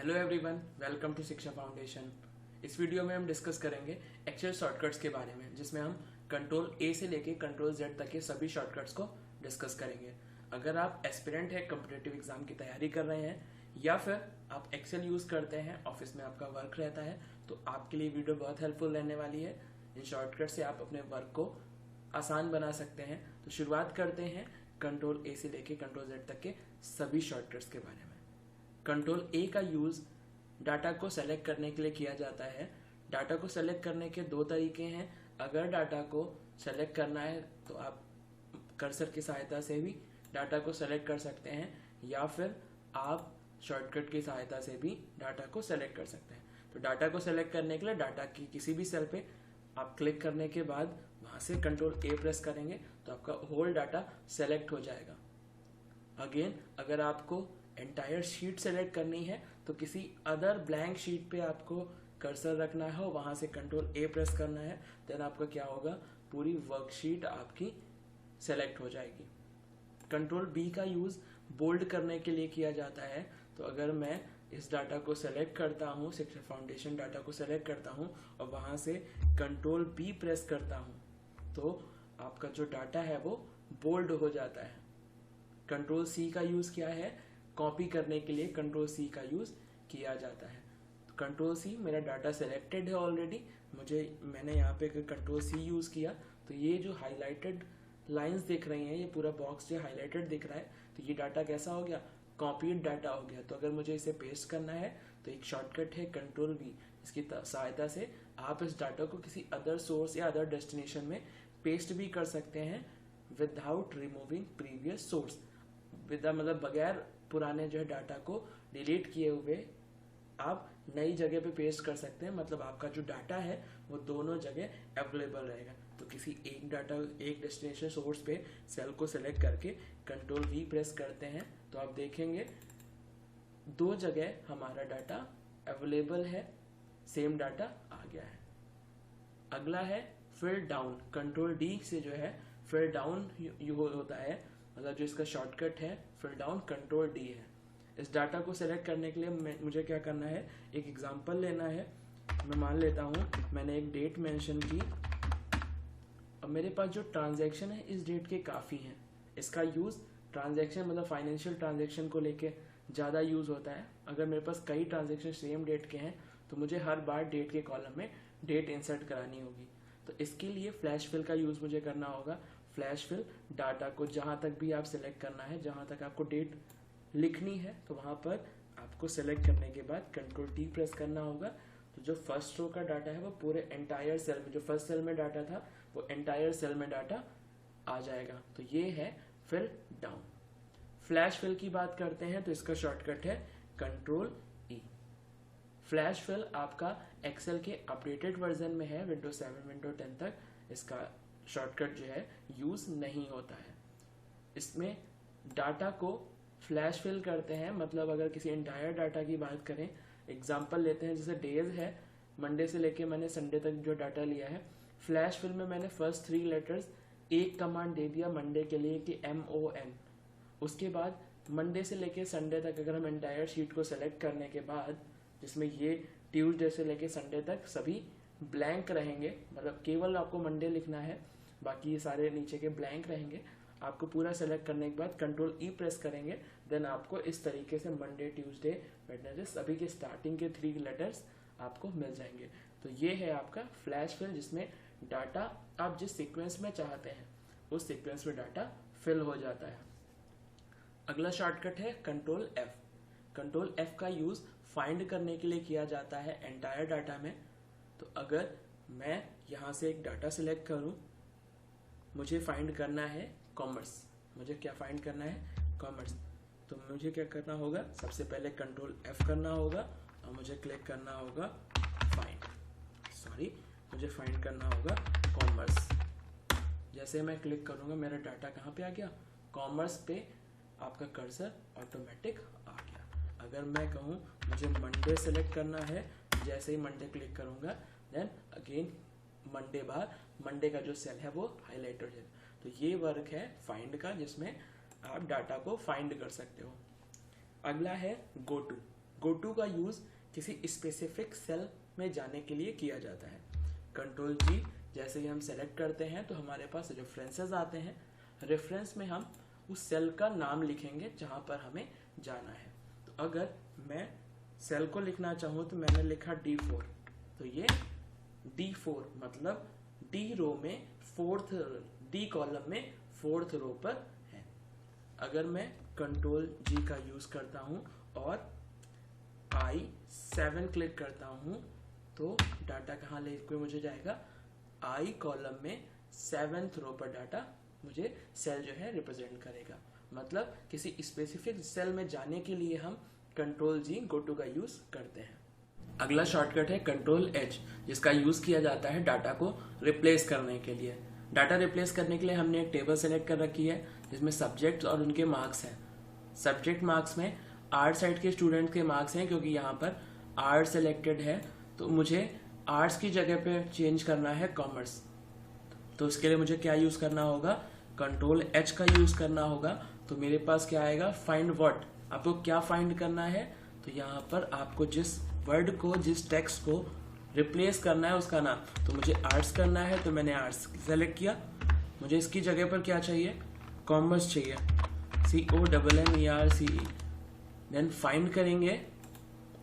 Hello everyone, welcome to शिक्षा foundation. इस video में हम डिस्कस करेंगे एक्सेल शॉर्टकट्स के बारे में, जिसमें हम कंट्रोल ए से लेके कंट्रोल जेड तक के सभी शॉर्टकट्स को डिस्कस करेंगे। अगर आप एस्पिरेंट है, कॉम्पिटिटिव एग्जाम की तैयारी कर रहे हैं, या फिर आप एक्सेल यूज करते हैं, ऑफिस में आपका वर्क रहता है, तो आपके लिए वीडियो बहुत हेल्पफुल रहने वाली है। इन शॉर्टकट से आप अपने वर्क को आसान बना सकते हैं। तो शुरुआत करते हैं कंट्रोल ए से लेके कंट्रोल जेड तक के सभी शॉर्टकट्स के बारे में। कंट्रोल ए का यूज डाटा को सेलेक्ट करने के लिए किया जाता है। डाटा को सेलेक्ट करने के दो तरीके हैं। अगर डाटा को सेलेक्ट करना है तो आप कर्सर की सहायता से भी डाटा को सेलेक्ट कर सकते हैं, या फिर आप शॉर्टकट की सहायता से भी डाटा को सेलेक्ट कर सकते हैं। तो डाटा को सेलेक्ट करने के लिए डाटा की किसी भी सेल पे आप क्लिक करने के बाद वहां से कंट्रोल ए प्रेस करेंगे तो आपका होल डाटा सेलेक्ट हो जाएगा। अगेन, अगर आपको एंटायर शीट सेलेक्ट करनी है तो किसी अदर ब्लैंक शीट पे आपको कर्सर रखना है, वहां से कंट्रोल ए प्रेस करना है, देन आपका क्या होगा, पूरी वर्कशीट आपकी सेलेक्ट हो जाएगी। कंट्रोल बी का यूज बोल्ड करने के लिए किया जाता है। तो अगर मैं इस डाटा को सेलेक्ट करता हूँ, शिक्षा फाउंडेशन डाटा को सेलेक्ट करता हूँ और वहां से कंट्रोल बी प्रेस करता हूँ, तो आपका जो डाटा है वो बोल्ड हो जाता है। कंट्रोल सी का यूज क्या है, कॉपी करने के लिए कंट्रोल सी का यूज किया जाता है। तो कंट्रोल सी, मेरा डाटा सेलेक्टेड है ऑलरेडी, मैंने यहाँ पे कंट्रोल सी यूज किया तो ये जो हाईलाइटेड लाइंस दिख रही हैं, ये पूरा बॉक्स जो हाईलाइटेड दिख रहा है, तो ये डाटा कैसा हो गया, कॉपीड डाटा हो गया। तो अगर मुझे इसे पेस्ट करना है तो एक शॉर्टकट है कंट्रोल वी, इसकी सहायता से आप इस डाटा को किसी अदर सोर्स या अदर डेस्टिनेशन में पेस्ट भी कर सकते हैं विदाउट रिमूविंग प्रीवियस सोर्स। मतलब बगैर पुराने जो है डाटा को डिलीट किए हुए आप नई जगह पे पेस्ट कर सकते हैं। मतलब आपका जो डाटा है वो दोनों जगह अवेलेबल रहेगा। तो किसी एक डेस्टिनेशन सोर्स पे सेल को सेलेक्ट करके कंट्रोल वी प्रेस करते हैं तो आप देखेंगे दो जगह हमारा डाटा अवेलेबल है, सेम डाटा आ गया है। अगला है फिल डाउन। कंट्रोल डी से जो है फिल डाउन होता है, मतलब जो इसका शॉर्टकट है फिल डाउन कंट्रोल डी है। इस डाटा को सेलेक्ट करने के लिए मुझे क्या करना है, एक एग्जांपल लेना है। मैं मान लेता हूँ मैंने एक डेट मेंशन की, अब मेरे पास जो ट्रांजैक्शन है इस डेट के काफ़ी हैं। इसका यूज़ ट्रांजैक्शन मतलब फाइनेंशियल ट्रांजैक्शन को लेके ज़्यादा यूज़ होता है। अगर मेरे पास कई ट्रांजैक्शन सेम डेट के हैं तो मुझे हर बार डेट के कॉलम में डेट इंसर्ट करानी होगी। तो इसके लिए फ्लैश फिल का यूज़ मुझे करना होगा। फ्लैश फिल डाटा को जहाँ तक भी आप सिलेक्ट करना है, जहाँ तक आपको डेट लिखनी है, तो वहाँ पर आपको सेलेक्ट करने के बाद कंट्रोल टी प्रेस करना होगा। तो जो फर्स्ट रो का डाटा है वो पूरे एंटायर सेल में, जो फर्स्ट सेल में डाटा था वो एंटायर सेल में डाटा आ जाएगा। तो ये है फिल डाउन। फ्लैश फिल की बात करते हैं तो इसका शॉर्टकट है कंट्रोल ई। फ्लैश फिल आपका एक्सेल के अपडेटेड वर्जन में है, विंडोज 7 विंडोज 10 तक इसका शॉर्टकट जो है यूज नहीं होता है। इसमें डाटा को फ्लैश फिल करते हैं, मतलब अगर किसी एंटायर डाटा की बात करें, एग्जांपल लेते हैं, जैसे डेज है, मंडे से लेके मैंने संडे तक जो डाटा लिया है, फ्लैश फिल में मैंने फर्स्ट 3 लेटर्स एक कमांड दे दिया मंडे के लिए कि MON। उसके बाद मंडे से लेके संडे तक अगर हम एंटायर शीट को सेलेक्ट करने के बाद, जिसमें ये ट्यूसडे से लेके संडे तक सभी ब्लैंक रहेंगे, मतलब केवल आपको मंडे लिखना है, बाकी ये सारे नीचे के ब्लैंक रहेंगे। आपको पूरा सेलेक्ट करने के बाद कंट्रोल ई प्रेस करेंगे, देन आपको इस तरीके से मंडे, ट्यूसडे, वेडनेसडे सभी के स्टार्टिंग के 3 लेटर्स आपको मिल जाएंगे। तो ये है आपका फ्लैश फिल, जिसमें डाटा आप जिस सीक्वेंस में चाहते हैं उस सीक्वेंस में डाटा फिल हो जाता है। अगला शॉर्टकट है कंट्रोल एफ। कंट्रोल एफ का यूज फाइंड करने के लिए किया जाता है एंटायर डाटा में। तो अगर मैं यहाँ से एक डाटा सिलेक्ट करूँ, मुझे फाइंड करना है कॉमर्स, मुझे क्या फाइंड करना है, कॉमर्स, तो मुझे क्या करना होगा, सबसे पहले कंट्रोल एफ करना होगा और मुझे क्लिक करना होगा मुझे फाइंड करना होगा कॉमर्स। जैसे मैं क्लिक करूंगा मेरा डाटा कहाँ पे आ गया, कॉमर्स पे आपका कर्सर ऑटोमेटिक आ गया। अगर मैं कहूँ मुझे मंडे सेलेक्ट करना है, जैसे ही मंडे क्लिक करूंगा देन अगेन मंडे बार मंडे का जो सेल है वो हाईलाइट हो जाएगा। तो ये वर्क है फाइंड का, जिसमें आप डाटा को फाइंड कर सकते हो। अगला है गो टू। गो टू का यूज किसी स्पेसिफिक सेल में जाने के लिए किया जाता है। कंट्रोल जी जैसे ही हम सेलेक्ट करते हैं तो हमारे पास रेफरेंसेस आते हैं। रेफरेंस में हम उस सेल का नाम लिखेंगे जहां पर हमें जाना है। तो अगर मैं सेल को लिखना चाहूँ तो मैंने लिखा D4, तो ये D4 मतलब D रो में D कॉलम में 4th रो पर है। अगर मैं कंट्रोल जी का यूज करता हूँ और I7 क्लिक करता हूँ तो डाटा कहाँ लेके मुझे जाएगा, I कॉलम में 7th रो पर डाटा मुझे सेल जो है रिप्रेजेंट करेगा। मतलब किसी स्पेसिफिक सेल में जाने के लिए हम कंट्रोल जी गो टू का यूज करते हैं। अगला शॉर्टकट है कंट्रोल एच, जिसका यूज किया जाता है डाटा को रिप्लेस करने के लिए। डाटा रिप्लेस करने के लिए हमने एक टेबल सेलेक्ट कर रखी है जिसमें सब्जेक्ट और उनके मार्क्स हैं। सब्जेक्ट मार्क्स में आर्ट साइड के स्टूडेंट के मार्क्स हैं, क्योंकि यहाँ पर आर्ट सेलेक्टेड है तो मुझे आर्ट्स की जगह पे चेंज करना है कॉमर्स। तो उसके लिए मुझे क्या यूज करना होगा, कंट्रोल एच का यूज करना होगा। तो मेरे पास क्या आएगा, फाइंड व्हाट। आपको क्या फाइंड करना है, तो यहाँ पर आपको जिस वर्ड को, जिस टेक्स्ट को रिप्लेस करना है उसका नाम। तो मुझे आर्ट्स करना है तो मैंने आर्ट्स सेलेक्ट किया। मुझे इसकी जगह पर क्या चाहिए, कॉमर्स चाहिए, COMMERCE। देन फाइंड करेंगे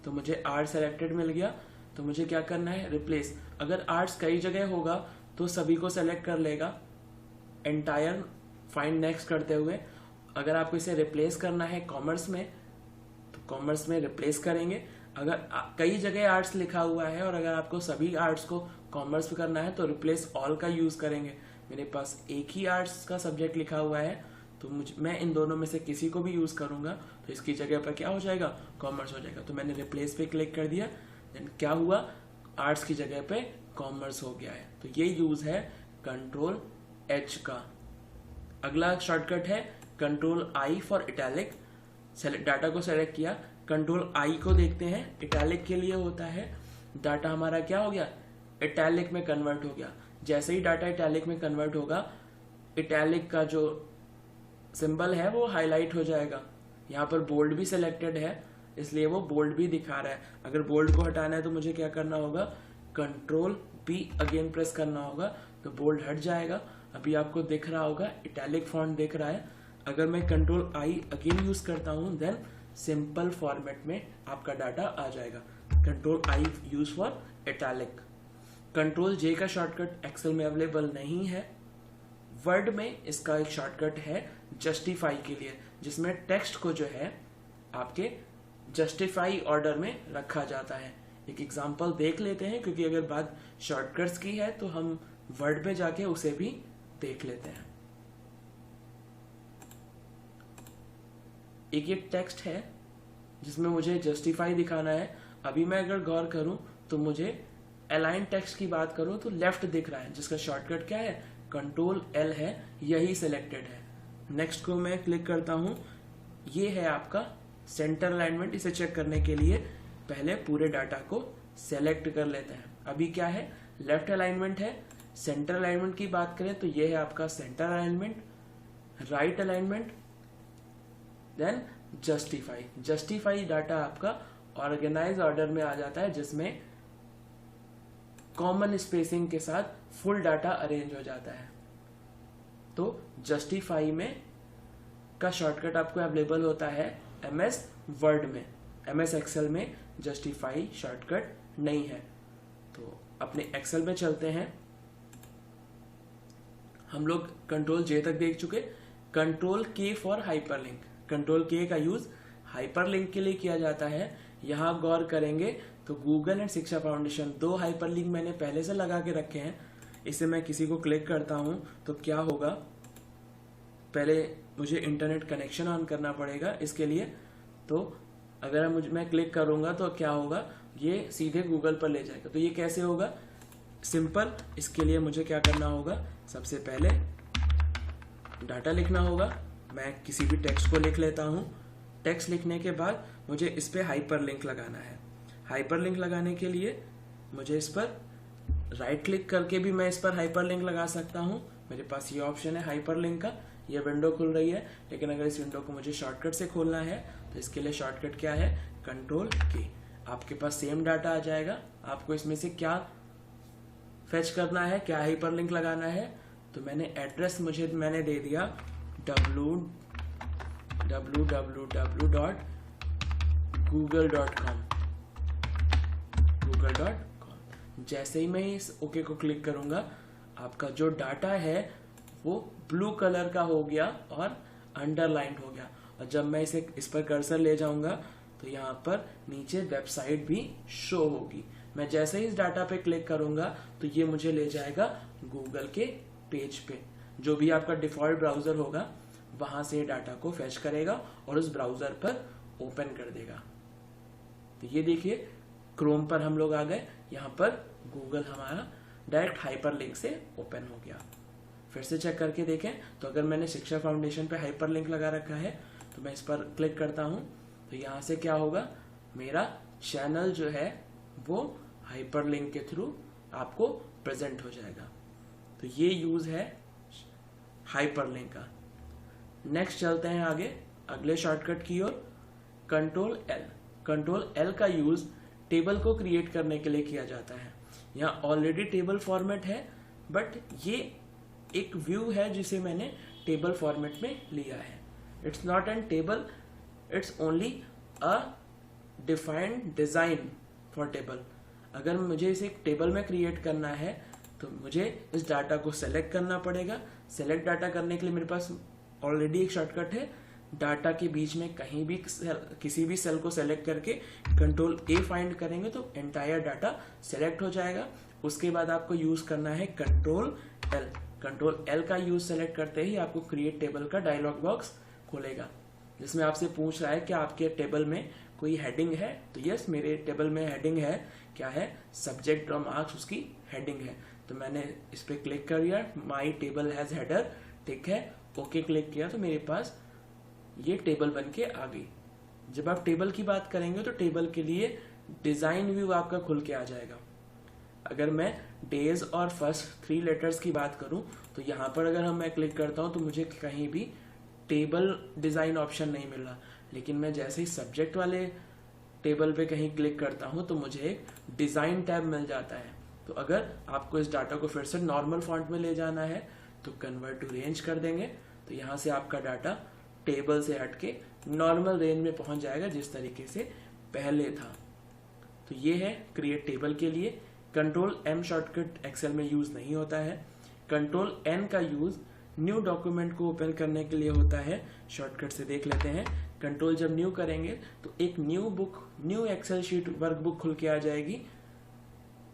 तो मुझे आर्ट सेलेक्टेड मिल गया। तो मुझे क्या करना है, रिप्लेस। अगर आर्ट्स कई जगह होगा तो सभी को सेलेक्ट कर लेगा एंटायर फाइंड नेक्स्ट करते हुए। अगर आपको इसे रिप्लेस करना है कॉमर्स में तो कॉमर्स में रिप्लेस करेंगे। अगर कई जगह आर्ट्स लिखा हुआ है और अगर आपको सभी आर्ट्स को कॉमर्स में करना है तो रिप्लेस ऑल का यूज करेंगे। मेरे पास एक ही आर्ट्स का सब्जेक्ट लिखा हुआ है तो मैं इन दोनों में से किसी को भी यूज करूंगा तो इसकी जगह पर क्या हो जाएगा, कॉमर्स हो जाएगा। तो मैंने रिप्लेस पे क्लिक कर दिया, देन क्या हुआ, आर्ट्स की जगह पे कॉमर्स हो गया है। तो ये यूज है कंट्रोल एच का। अगला शॉर्टकट है control I for italic. Data को सेलेक्ट किया, कंट्रोल आई को देखते हैं। इटैलिक के लिए होता है डाटा हमारा क्या हो गया, इटैलिक में कन्वर्ट हो गया। जैसे ही डाटा इटैलिक में कन्वर्ट होगा, इटैलिक का जो सिंबल है वो हाईलाइट हो जाएगा। यहाँ पर बोल्ड भी सिलेक्टेड है इसलिए वो बोल्ड भी दिखा रहा है। अगर बोल्ड को हटाना है तो मुझे क्या करना होगा, कंट्रोल B अगेन प्रेस करना होगा तो बोल्ड हट जाएगा। अभी आपको दिख रहा होगा इटैलिक फॉन्ट दिख रहा है। अगर मैं कंट्रोल I अगेन यूज करता हूं देन सिंपल फॉर्मेट में आपका डाटा आ जाएगा। Control I use for italic. Control J का शॉर्टकट एक्सेल में अवेलेबल नहीं है। वर्ड में इसका एक शॉर्टकट है जस्टिफाई के लिए, जिसमें टेक्स्ट को जो है आपके जस्टिफाई ऑर्डर में रखा जाता है। एक एग्जांपल देख लेते हैं, क्योंकि अगर बात शॉर्टकट्स की है तो हम वर्ड में जाके उसे भी देख लेते हैं। एक ये टेक्स्ट है जिसमें मुझे जस्टिफाई दिखाना है। अभी मैं अगर गौर करूं तो मुझे अलाइन टेक्स्ट की बात करूं तो लेफ्ट दिख रहा है, जिसका शॉर्टकट क्या है, कंट्रोल L है, यही सिलेक्टेड है। नेक्स्ट को मैं क्लिक करता हूं, ये है आपका सेंटर अलाइनमेंट। इसे चेक करने के लिए पहले पूरे डाटा को सेलेक्ट कर लेते हैं। अभी क्या है, लेफ्ट अलाइनमेंट है। सेंटर अलाइनमेंट की बात करें तो ये है आपका centre alignment, right alignment, then justify. Justify data आपका ऑर्गेनाइज ऑर्डर में आ जाता है, जिसमें कॉमन स्पेसिंग के साथ फुल डाटा अरेंज हो जाता है। तो जस्टिफाई में का शॉर्टकट आपको अवेलेबल होता है MS वर्ड में। MS एक्सेल में जस्टिफाई शॉर्टकट नहीं है। तो अपने एक्सेल में चलते हैं। हम लोग कंट्रोल J तक देख चुके। Control K for hyperlink. Control K का यूज हाइपरलिंक के लिए किया जाता है। यहाँ गौर करेंगे तो गूगल एंड शिक्षा फाउंडेशन, 2 हाइपरलिंक मैंने पहले से लगा के रखे हैं। इसे मैं किसी को क्लिक करता हूं तो क्या होगा, पहले मुझे इंटरनेट कनेक्शन ऑन करना पड़ेगा इसके लिए। तो अगर मैं क्लिक करूंगा तो क्या होगा, ये सीधे गूगल पर ले जाएगा। तो ये कैसे होगा, सिंपल। इसके लिए मुझे क्या करना होगा, सबसे पहले डाटा लिखना होगा। मैं किसी भी टेक्स्ट को लिख लेता हूं। टेक्स्ट लिखने के बाद मुझे इस पे हाइपरलिंक लगाना है। हाइपरलिंक लगाने के लिए मुझे इस पर राइट क्लिक करके भी मैं इस पर हाइपरलिंक लगा सकता हूं। मेरे पास ये ऑप्शन है हाइपरलिंक का। ये विंडो खुल रही है, लेकिन अगर इस विंडो को मुझे शॉर्टकट से खोलना है तो इसके लिए शॉर्टकट क्या है, कंट्रोल के, आपके पास सेम डाटा आ जाएगा। आपको इसमें से क्या फेच करना है, क्या हाइपरलिंक लगाना है, तो मैंने एड्रेस मैंने दे दिया www.google.com। जैसे ही मैं इस ओके को क्लिक करूंगा, आपका जो डाटा है वो ब्लू कलर का हो गया और अंडरलाइंड हो गया। और जब मैं इस पर कर्सर ले जाऊंगा तो यहाँ पर नीचे वेबसाइट भी शो होगी। मैं जैसे ही इस डाटा पे क्लिक करूंगा तो ये मुझे ले जाएगा गूगल के पेज पे। जो भी आपका डिफॉल्ट ब्राउजर होगा वहां से डाटा को फेच करेगा और उस ब्राउजर पर ओपन कर देगा। तो ये देखिए, क्रोम पर हम लोग आ गए, यहाँ पर गूगल हमारा डायरेक्ट हाइपरलिंक से ओपन हो गया। फिर से चेक करके देखें तो अगर मैंने शिक्षा फाउंडेशन पे हाइपरलिंक लगा रखा है तो मैं इस पर क्लिक करता हूं तो यहाँ से क्या होगा, मेरा चैनल जो है वो हाइपरलिंक के थ्रू आपको प्रेजेंट हो जाएगा। तो ये यूज है हाइपरलिंक का। नेक्स्ट चलते हैं आगे अगले शॉर्टकट की ओर, कंट्रोल एल। कंट्रोल एल का यूज टेबल को क्रिएट करने के लिए किया जाता है। यहाँ ऑलरेडी टेबल फॉर्मेट है, बट ये एक व्यू है जिसे मैंने टेबल फॉर्मेट में लिया है। It's not an table, it's only a defined design for table. अगर मुझे इसे एक टेबल में क्रिएट करना है तो मुझे इस डाटा को सेलेक्ट करना पड़ेगा। सेलेक्ट डाटा करने के लिए मेरे पास ऑलरेडी एक शॉर्टकट है। डाटा के बीच में कहीं भी किसी भी सेल को सेलेक्ट करके कंट्रोल ए फाइंड करेंगे तो एंटायर डाटा सेलेक्ट हो जाएगा। उसके बाद आपको यूज करना है कंट्रोल एल। कंट्रोल एल का यूज सेलेक्ट करते ही आपको क्रिएट टेबल का डायलॉग बॉक्स खोलेगा, जिसमें आपसे पूछ रहा है कि आपके टेबल में कोई हेडिंग है। तो यस, मेरे टेबल में हेडिंग है। क्या है? सब्जेक्ट और मार्क्स उसकी हेडिंग है। तो मैंने इस पे क्लिक कर दिया, माई टेबल हैज हेडर, ठीक है, ओके क्लिक किया तो मेरे पास ये टेबल बन के आ गई। जब आप टेबल की बात करेंगे तो टेबल के लिए डिजाइन व्यू आपका खुल के आ जाएगा। अगर मैं डेज और फर्स्ट 3 लेटर्स की बात करूं तो यहाँ पर अगर मैं क्लिक करता हूं तो मुझे कहीं भी टेबल डिजाइन ऑप्शन नहीं मिल रहा। लेकिन मैं जैसे ही सब्जेक्ट वाले टेबल पे कहीं क्लिक करता हूं तो मुझे एक डिजाइन टैब मिल जाता है। तो अगर आपको इस डाटा को फिर से नॉर्मल फॉन्ट में ले जाना है तो कन्वर्ट टू रेंज कर देंगे, तो यहाँ से आपका डाटा टेबल से हटके नॉर्मल रेंज में पहुंच जाएगा जिस तरीके से पहले था। तो ये है क्रिएट टेबल के लिए। कंट्रोल एम शॉर्टकट एक्सेल में यूज नहीं होता है। कंट्रोल एन का यूज न्यू डॉक्यूमेंट को ओपन करने के लिए होता है। शॉर्टकट से देख लेते हैं। कंट्रोल जब न्यू करेंगे तो एक न्यू एक्सेल शीट वर्कबुक खुल के आ जाएगी।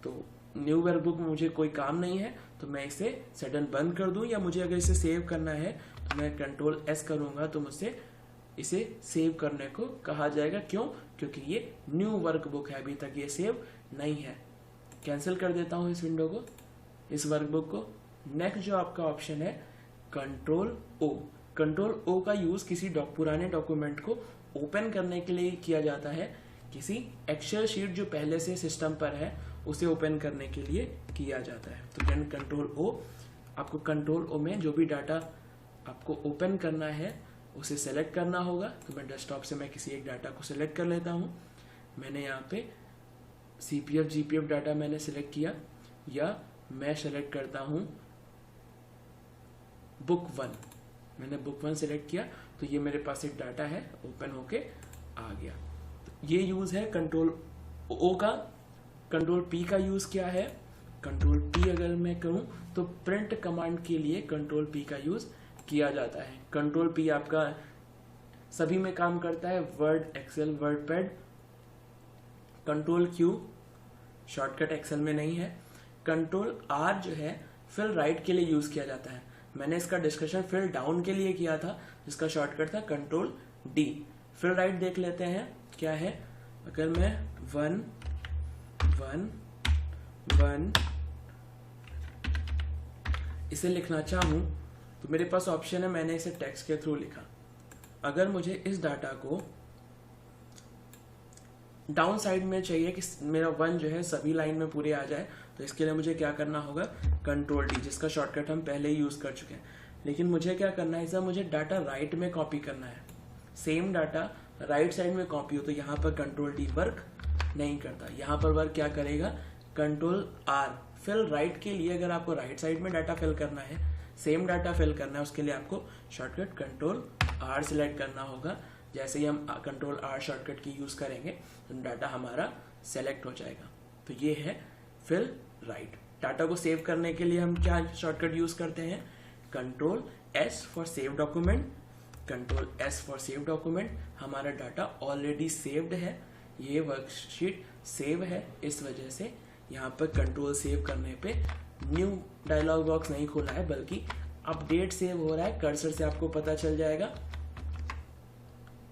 तो न्यू वर्कबुक में मुझे कोई काम नहीं है तो मैं इसे सडन बंद कर दूं, या मुझे अगर इसे सेव करना है तो मैं कंट्रोल एस करूंगा तो मुझसे इसे सेव करने को कहा जाएगा। क्यों? क्योंकि ये न्यू वर्कबुक है, अभी तक ये सेव नहीं है। कैंसिल कर देता हूं इस विंडो को, इस वर्कबुक को। नेक्स्ट जो आपका ऑप्शन है कंट्रोल ओ। कंट्रोल ओ का यूज किसी पुराने डॉक्यूमेंट को ओपन करने के लिए किया जाता है। किसी एक्सेल शीट जो पहले से सिस्टम पर है उसे ओपन करने के लिए किया जाता है। तो देन कंट्रोल ओ, आपको कंट्रोल ओ में जो भी डाटा आपको ओपन करना है उसे सेलेक्ट करना होगा। तो मैं डेस्कटॉप से मैं किसी एक डाटा को सिलेक्ट कर लेता हूं। मैंने यहाँ पे CPF GPF डाटा मैंने सिलेक्ट किया, या मैं सेलेक्ट करता हूं बुक 1। मैंने बुक 1 सिलेक्ट किया तो ये मेरे पास एक डाटा है, ओपन होके आ गया। तो ये यूज है कंट्रोल ओ का। कंट्रोल पी का यूज क्या है? कंट्रोल पी अगर मैं करूं तो प्रिंट कमांड के लिए कंट्रोल पी का यूज किया जाता है। कंट्रोल पी आपका सभी में काम करता है, Word, Excel, WordPad. Control Q shortcut Excel में नहीं है। कंट्रोल आर जो है फिल राइट के लिए यूज किया जाता है। मैंने इसका डिस्कशन फिल डाउन के लिए किया था, जिसका शॉर्टकट था कंट्रोल डी। फिल राइट देख लेते हैं क्या है। अगर मैं 1 1 1 इसे लिखना चाहूं तो मेरे पास ऑप्शन है, मैंने इसे टेक्स्ट के थ्रू लिखा। अगर मुझे इस डाटा को डाउन साइड में चाहिए कि मेरा 1 जो है सभी लाइन में पूरे आ जाए, तो इसके लिए मुझे क्या करना होगा? कंट्रोल डी, जिसका शॉर्टकट हम पहले ही यूज कर चुके हैं। लेकिन मुझे क्या करना है, मुझे डाटा राइट में कॉपी करना है। सेम डाटा राइट साइड में कॉपी हो तो यहाँ पर कंट्रोल टी वर्क नहीं करता। यहाँ पर वर्क क्या करेगा, कंट्रोल आर। फिल राइट के लिए अगर आपको राइट साइड में डाटा फिल करना है, सेम डाटा फिल करना है, उसके लिए आपको शॉर्टकट कंट्रोल आर सिलेक्ट करना होगा। जैसे ही हम कंट्रोल आर शॉर्टकट की यूज करेंगे तो डाटा हमारा सेलेक्ट हो जाएगा। तो ये है फिल राइट। डाटा को सेव करने के लिए हम क्या शॉर्टकट यूज करते हैं, control S for save document. Control S for save document, हमारा डाटा ऑलरेडी सेव्ड है, ये वर्कशीट सेव है, इस वजह से यहाँ पर कंट्रोल सेव करने पे न्यू डायलॉग बॉक्स नहीं खुला है बल्कि अपडेट सेव हो रहा है। कर्सर से आपको पता चल जाएगा।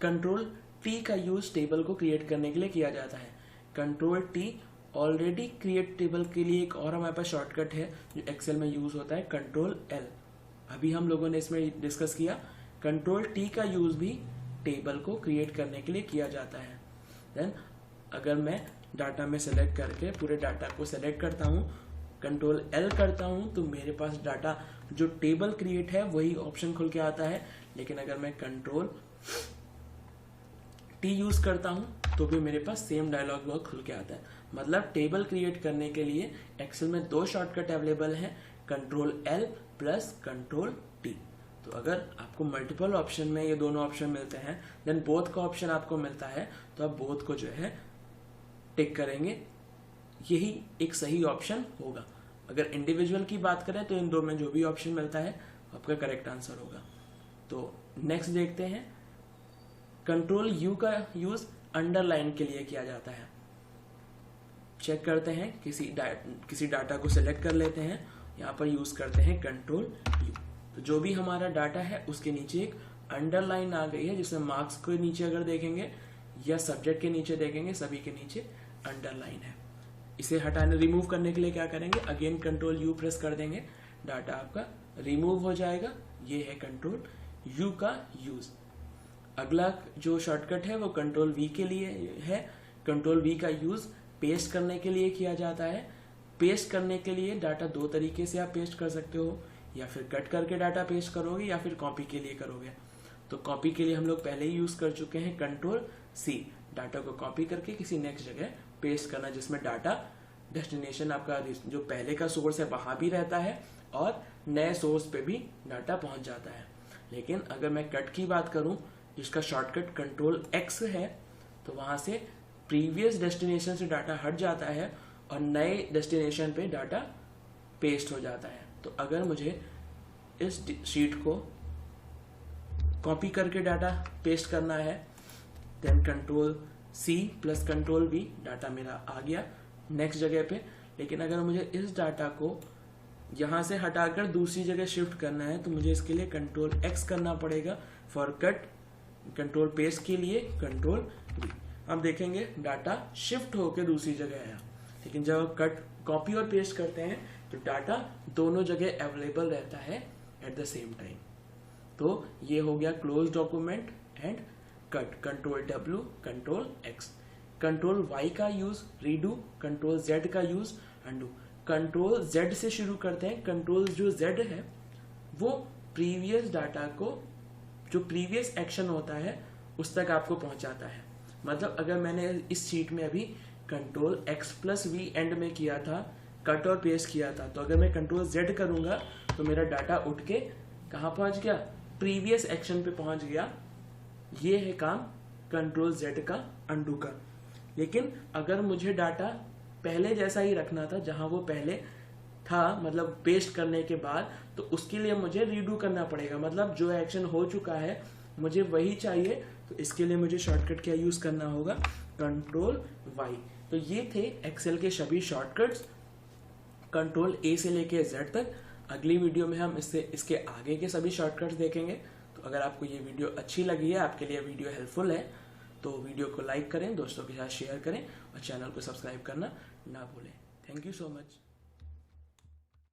कंट्रोल टी का यूज टेबल को क्रिएट करने के लिए किया जाता है। Control T already create table के लिए एक और हमारे पास शॉर्टकट है जो एक्सेल में यूज होता है, कंट्रोल एल। अभी हम लोगों ने इसमें डिस्कस किया। कंट्रोल टी का यूज भी टेबल को क्रिएट करने के लिए किया जाता है। देन अगर मैं डाटा में सेलेक्ट करके पूरे डाटा को सेलेक्ट करता हूँ, कंट्रोल एल करता हूँ, तो मेरे पास डाटा जो टेबल क्रिएट है वही ऑप्शन खुल के आता है। लेकिन अगर मैं कंट्रोल टी यूज करता हूँ तो भी मेरे पास सेम डायलॉग बॉक्स खुल के आता है। मतलब टेबल क्रिएट करने के लिए एक्सेल में दो शॉर्टकट अवेलेबल है, control L plus control T. तो अगर आपको मल्टीपल ऑप्शन में ये दोनों ऑप्शन मिलते हैं, देन बोथ का ऑप्शन आपको मिलता है, तो आप बोथ को जो है टिक करेंगे, यही एक सही ऑप्शन होगा। अगर इंडिविजुअल की बात करें तो इन दो में जो भी ऑप्शन मिलता है आपका करेक्ट आंसर होगा। तो नेक्स्ट देखते हैं, कंट्रोल यू का यूज अंडरलाइन के लिए किया जाता है। चेक करते हैं, किसी डाटा को सिलेक्ट कर लेते हैं, यहाँ पर यूज करते हैं कंट्रोल यू। तो जो भी हमारा डाटा है उसके नीचे एक अंडरलाइन आ गई है, जिसमें मार्क्स के नीचे अगर देखेंगे या सब्जेक्ट के नीचे देखेंगे, सभी के नीचे अंडरलाइन है। इसे हटाने रिमूव करने के लिए क्या करेंगे, अगेन कंट्रोल यू प्रेस कर देंगे, डाटा आपका रिमूव हो जाएगा। ये है कंट्रोल यू का यूज। अगला जो शॉर्टकट है वो कंट्रोल वी के लिए है। कंट्रोल वी का यूज पेस्ट करने के लिए किया जाता है। पेस्ट करने के लिए डाटा दो तरीके से आप पेस्ट कर सकते हो, या फिर कट करके डाटा पेस्ट करोगे या फिर कॉपी के लिए करोगे। तो कॉपी के लिए हम लोग पहले ही यूज कर चुके हैं कंट्रोल सी, डाटा को कॉपी करके किसी नेक्स्ट जगह पेस्ट करना, जिसमें डाटा डेस्टिनेशन आपका जो पहले का सोर्स है वहां भी रहता है और नए सोर्स पे भी डाटा पहुंच जाता है। लेकिन अगर मैं कट की बात करूं, जिसका शॉर्टकट कंट्रोल एक्स है, तो वहां से प्रीवियस डेस्टिनेशन से डाटा हट जाता है और नए डेस्टिनेशन पे डाटा पेस्ट हो जाता है। तो अगर मुझे इस शीट को कॉपी करके डाटा पेस्ट करना है, then control C plus control V, data मेरा आ गया नेक्स्ट जगह पे। लेकिन अगर मुझे इस डाटा को यहां से हटाकर दूसरी जगह शिफ्ट करना है तो मुझे इसके लिए कंट्रोल एक्स करना पड़ेगा फॉर कट। कंट्रोल पेस्ट के लिए कंट्रोल वी। अब देखेंगे डाटा शिफ्ट होकर दूसरी जगह आया, लेकिन जब कट कॉपी और पेस्ट करते हैं तो डाटा दोनों जगह अवेलेबल रहता है एट द सेम टाइम। तो ये हो गया close document and cut, control W control X. Control Y का यूज रीडू, कंट्रोल जेड का यूज अंडू। कंट्रोल जेड से शुरू करते हैं। कंट्रोल जो जेड है वो प्रीवियस डाटा को, जो प्रीवियस एक्शन होता है उस तक आपको पहुंचाता है। मतलब अगर मैंने इस शीट में अभी control X plus V end में किया था, कट और पेस्ट किया था, तो अगर मैं कंट्रोल जेड करूंगा तो मेरा डाटा उठ के कहाँ पहुंच गया, प्रीवियस एक्शन पे पहुंच गया। ये है काम कंट्रोल जेड का अंडू का। लेकिन अगर मुझे डाटा पहले जैसा ही रखना था जहां वो पहले था, मतलब पेस्ट करने के बाद, तो उसके लिए मुझे रीडू करना पड़ेगा। मतलब जो एक्शन हो चुका है मुझे वही चाहिए, तो इसके लिए मुझे शॉर्टकट क्या यूज करना होगा, कंट्रोल वाई। तो ये थे एक्सेल के सभी शॉर्टकट्स कंट्रोल ए से लेके जेड तक। अगली वीडियो में हम इसके आगे के सभी शॉर्टकट्स देखेंगे। तो अगर आपको ये वीडियो अच्छी लगी है, आपके लिए वीडियो हेल्पफुल है, तो वीडियो को लाइक करें, दोस्तों के साथ शेयर करें और चैनल को सब्सक्राइब करना ना भूलें। Thank you so much.